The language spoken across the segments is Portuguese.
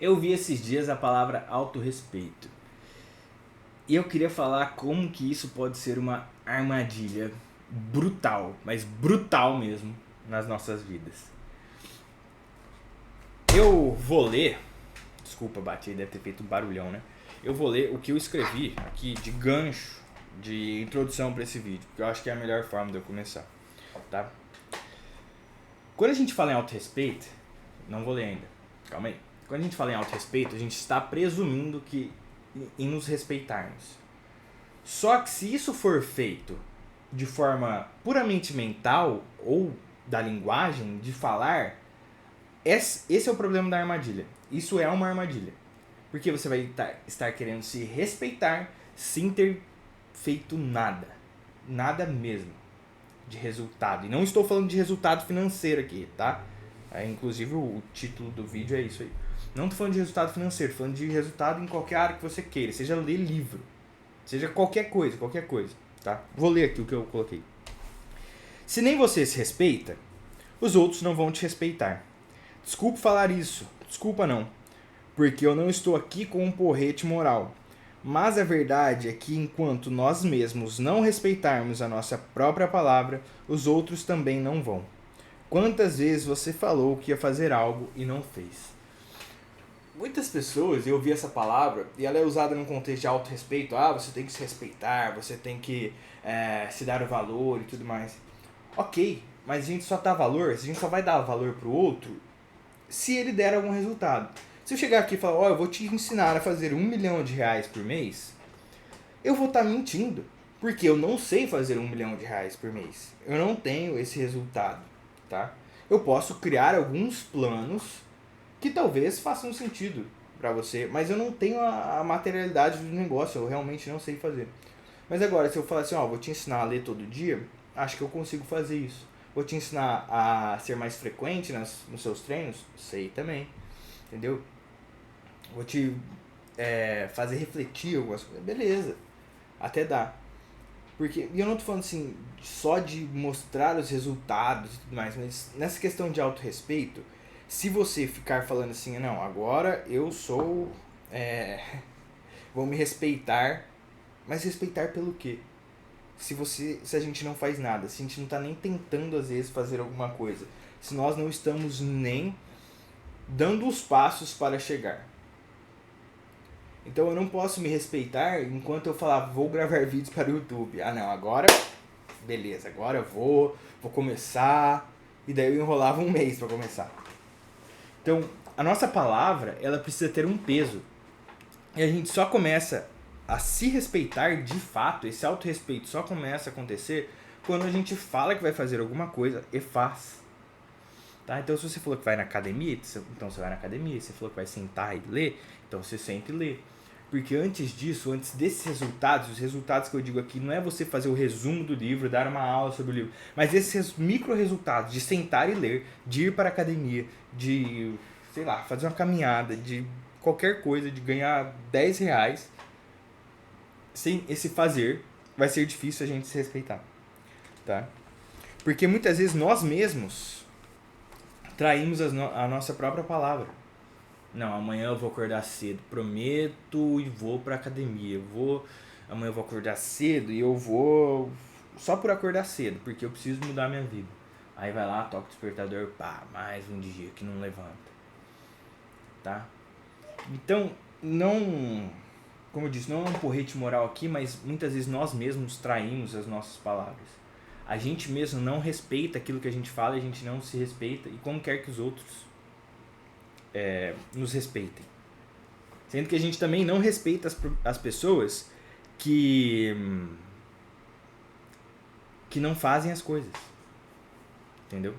Eu vi esses dias a palavra autorrespeito. E eu queria falar como que isso pode ser uma armadilha brutal, mas brutal mesmo, nas nossas vidas. Eu vou ler, desculpa, bati, deve ter feito um barulhão, né? Eu vou ler o que eu escrevi aqui de gancho, de introdução para esse vídeo, porque eu acho que é a melhor forma de eu começar, tá? Quando a gente fala em autorrespeito, não vou ler ainda, calma aí. Quando a gente fala em autorrespeito, a gente está presumindo que em nos respeitarmos. Só que se isso for feito de forma puramente mental ou da linguagem, de falar, esse é o problema da armadilha. Isso é uma armadilha. Porque você vai estar querendo se respeitar sem ter feito nada. Nada mesmo de resultado. E não estou falando de resultado financeiro aqui, tá? Inclusive o título do vídeo é isso aí. Não estou falando de resultado financeiro, estou falando de resultado em qualquer área que você queira. Seja ler livro, seja qualquer coisa, tá? Vou ler aqui o que eu coloquei. Se nem você se respeita, os outros não vão te respeitar. Desculpa falar isso, desculpa não, porque eu não estou aqui com um porrete moral. Mas a verdade é que enquanto nós mesmos não respeitarmos a nossa própria palavra, os outros também não vão. Quantas vezes você falou que ia fazer algo e não fez? Muitas pessoas, eu ouvi essa palavra, e ela é usada num contexto de autorrespeito. Ah, você tem que se respeitar, você tem que se dar o valor e tudo mais. Ok, mas a gente só dá valor, a gente só vai dar valor pro outro se ele der algum resultado. Se eu chegar aqui e falar, eu vou te ensinar a fazer R$1 milhão por mês, eu vou estar mentindo. Porque eu não sei fazer R$1 milhão por mês. Eu não tenho esse resultado, tá? Eu posso criar alguns planos que talvez façam sentido para você, mas eu não tenho a materialidade do negócio, eu realmente não sei fazer. Mas agora, se eu falar assim, vou te ensinar a ler todo dia, acho que eu consigo fazer isso. Vou te ensinar a ser mais frequente nos seus treinos, sei também, entendeu? Vou te fazer refletir algumas coisas, beleza, até dá. E eu não tô falando assim, só de mostrar os resultados e tudo mais, mas nessa questão de autorrespeito, se você ficar falando assim, não, agora eu sou, vou me respeitar, mas respeitar pelo quê? Se a gente não faz nada, se a gente não tá nem tentando às vezes fazer alguma coisa, se nós não estamos nem dando os passos para chegar. Então eu não posso me respeitar enquanto eu falar, vou gravar vídeos para o YouTube. Ah não, agora, beleza, agora eu vou começar, e daí eu enrolava um mês para começar. Então, a nossa palavra, ela precisa ter um peso. E a gente só começa a se respeitar de fato, esse autorrespeito só começa a acontecer quando a gente fala que vai fazer alguma coisa e faz. Tá? Então, se você falou que vai na academia, então você vai na academia. Se você falou que vai sentar e ler, então você senta e lê. Porque antes disso, antes desses resultados, os resultados que eu digo aqui, não é você fazer o resumo do livro, dar uma aula sobre o livro, mas esses micro resultados de sentar e ler, de ir para a academia, de, sei lá, fazer uma caminhada, de qualquer coisa, de ganhar R$10, sem esse fazer, vai ser difícil a gente se respeitar. Tá? Porque muitas vezes nós mesmos traímos a nossa própria palavra. Não, amanhã eu vou acordar cedo, prometo, e vou pra academia. Amanhã eu vou acordar cedo e eu vou só por acordar cedo, porque eu preciso mudar minha vida. Aí vai lá, toca o despertador, pá, mais um dia que não levanta. Tá? Então, como eu disse, não é um porrete moral aqui, mas muitas vezes nós mesmos traímos as nossas palavras. A gente mesmo não respeita aquilo que a gente fala, a gente não se respeita, e como quer que os outros nos respeitem. Sendo que a gente também não respeita as pessoas que não fazem as coisas. Entendeu?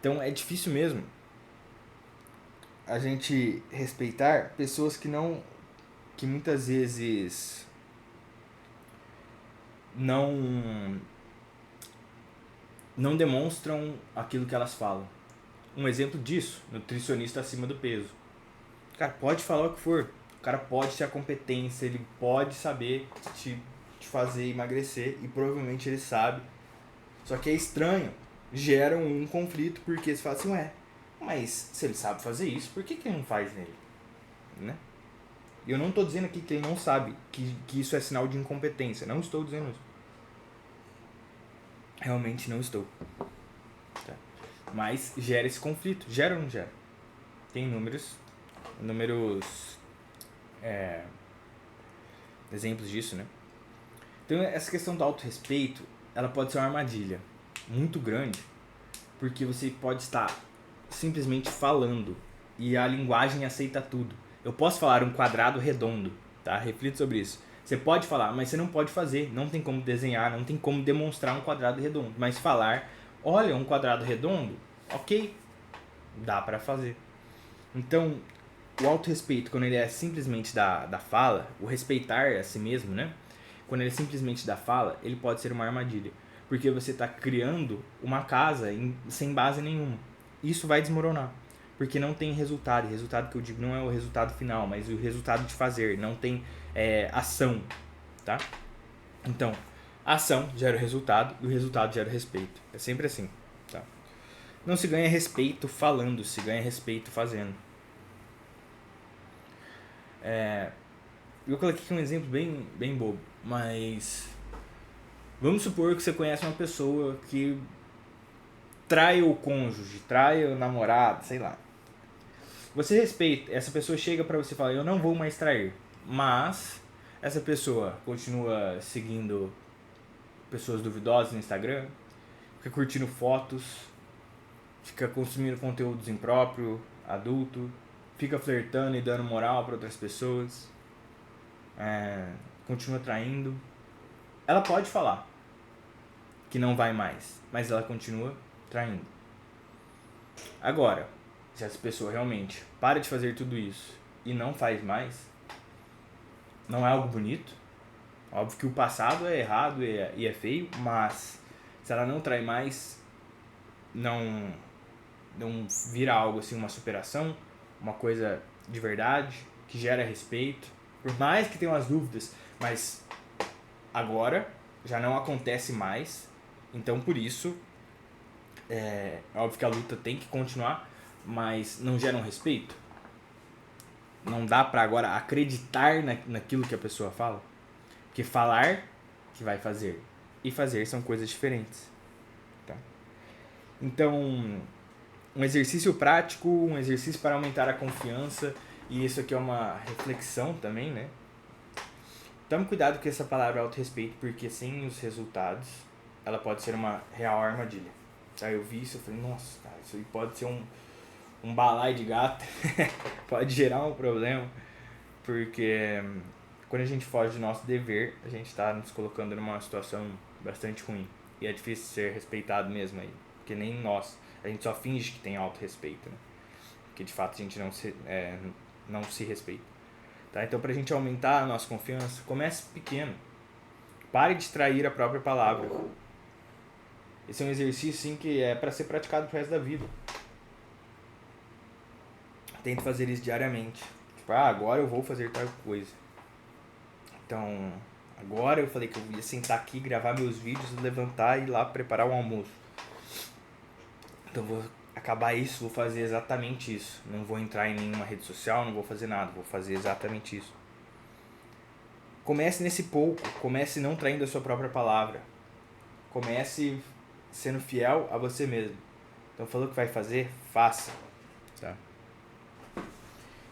Então é difícil mesmo a gente respeitar pessoas que muitas vezes não demonstram aquilo que elas falam. Um exemplo disso, nutricionista acima do peso. O cara pode falar o que for, o cara pode ter a competência, ele pode saber te fazer emagrecer, e provavelmente ele sabe. Só que é estranho, gera um conflito, porque você fala assim, Mas se ele sabe fazer isso, por que ele não faz nele? Né? Eu não estou dizendo aqui que ele não sabe, que isso é sinal de incompetência. Não estou dizendo isso. Realmente não estou. Tá? Mas gera esse conflito. Gera ou não gera? Tem números exemplos disso, né? Então essa questão do autorrespeito, ela pode ser uma armadilha muito grande, porque você pode estar simplesmente falando e a linguagem aceita tudo. Eu posso falar um quadrado redondo, tá? Reflita sobre isso. Você pode falar, mas você não pode fazer. Não tem como desenhar, não tem como demonstrar um quadrado redondo. Mas falar, olha, um quadrado redondo, ok, dá pra fazer. Então, o autorrespeito, quando ele é simplesmente da fala, o respeitar a si mesmo, né? Quando ele é simplesmente da fala, ele pode ser uma armadilha. Porque você está criando uma casa sem base nenhuma. Isso vai desmoronar. Porque não tem resultado. E resultado que eu digo não é o resultado final, mas o resultado de fazer. Não tem ação. Tá? Então, a ação gera o resultado e o resultado gera o respeito. É sempre assim. Tá? Não se ganha respeito falando, se ganha respeito fazendo. Eu coloquei aqui um exemplo bem bobo, mas vamos supor que você conhece uma pessoa que trai o cônjuge, trai o namorado, sei lá. Você respeita, essa pessoa chega pra você e fala, eu não vou mais trair, mas essa pessoa continua seguindo pessoas duvidosas no Instagram, fica curtindo fotos, fica consumindo conteúdos impróprio, adulto, fica flertando e dando moral pra outras pessoas, continua traindo. Ela pode falar que não vai mais, mas ela continua traindo. Agora, se essa pessoa realmente para de fazer tudo isso e não faz mais, não é algo bonito. Óbvio que o passado é errado e é feio, mas se ela não trai mais, não vira algo assim, uma superação, uma coisa de verdade, que gera respeito. Por mais que tenham as dúvidas, mas agora já não acontece mais. Então por isso, é óbvio que a luta tem que continuar, mas não gera um respeito. Não dá pra agora acreditar naquilo que a pessoa fala. Porque falar que vai fazer e fazer são coisas diferentes. Tá? Então, um exercício prático, um exercício para aumentar a confiança, e isso aqui é uma reflexão também, né? Tome cuidado com essa palavra autorrespeito, porque sem os resultados, ela pode ser uma real armadilha. Aí eu vi isso e falei, nossa, cara, isso aí pode ser um balaio de gato, pode gerar um problema, porque quando a gente foge do nosso dever, a gente está nos colocando numa situação bastante ruim. E é difícil ser respeitado mesmo aí, porque nem nós, a gente só finge que tem autorrespeito, né? Porque de fato a gente não se respeita. Tá? Então, pra gente aumentar a nossa confiança, comece pequeno. Pare de trair a própria palavra. Esse é um exercício sim, que é para ser praticado pro resto da vida. Tente fazer isso diariamente. Tipo, agora eu vou fazer tal coisa. Então, agora eu falei que eu ia sentar aqui, gravar meus vídeos, levantar e ir lá preparar o almoço. Então vou acabar isso, vou fazer exatamente isso. Não vou entrar em nenhuma rede social, não vou fazer nada, vou fazer exatamente isso. Comece nesse pouco, comece não traindo a sua própria palavra. Comece sendo fiel a você mesmo. Então falou que vai fazer, faça. Tá?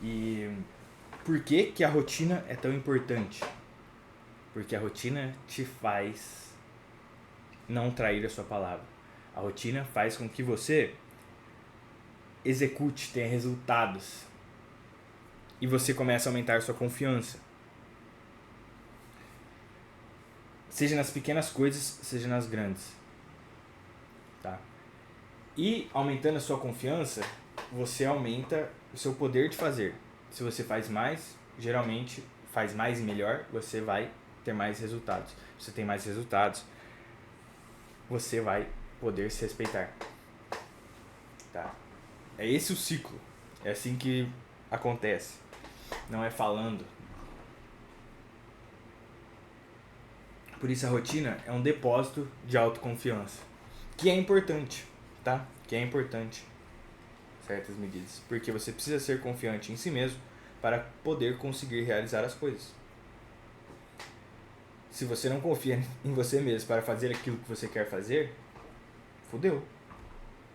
E por que a rotina é tão importante? Porque a rotina te faz não trair a sua palavra. A rotina faz com que você execute, tenha resultados. E você começa a aumentar a sua confiança. Seja nas pequenas coisas, seja nas grandes. Tá? E aumentando a sua confiança, você aumenta o seu poder de fazer. Se você faz mais, geralmente faz mais e melhor, você vai ter mais resultados. Se você tem mais resultados, você vai poder se respeitar. Tá? É esse o ciclo. É assim que acontece. Não é falando. Por isso a rotina é um depósito de autoconfiança. Que é importante, tá? Que é importante. certas medidas. Porque você precisa ser confiante em si mesmo para poder conseguir realizar as coisas. Se você não confia em você mesmo para fazer aquilo que você quer fazer, fodeu.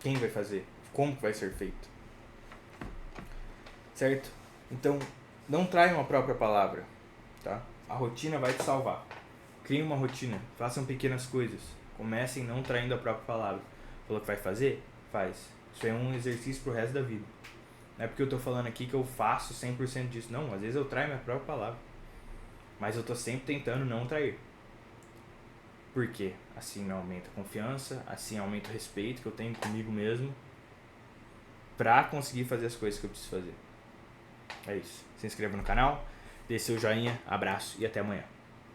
Quem vai fazer? Como que vai ser feito? Certo? Então, não traia uma própria palavra, tá? A rotina vai te salvar. Crie uma rotina, façam pequenas coisas. Comecem não traindo a própria palavra. Falou que vai fazer? Faz. Isso é um exercício pro resto da vida. Não é porque eu tô falando aqui que eu faço 100% disso. Não, às vezes eu traio minha própria palavra. Mas eu tô sempre tentando não trair. Por quê? Assim aumenta a confiança, assim aumenta o respeito que eu tenho comigo mesmo pra conseguir fazer as coisas que eu preciso fazer. É isso. Se inscreva no canal, dê seu joinha, abraço e até amanhã.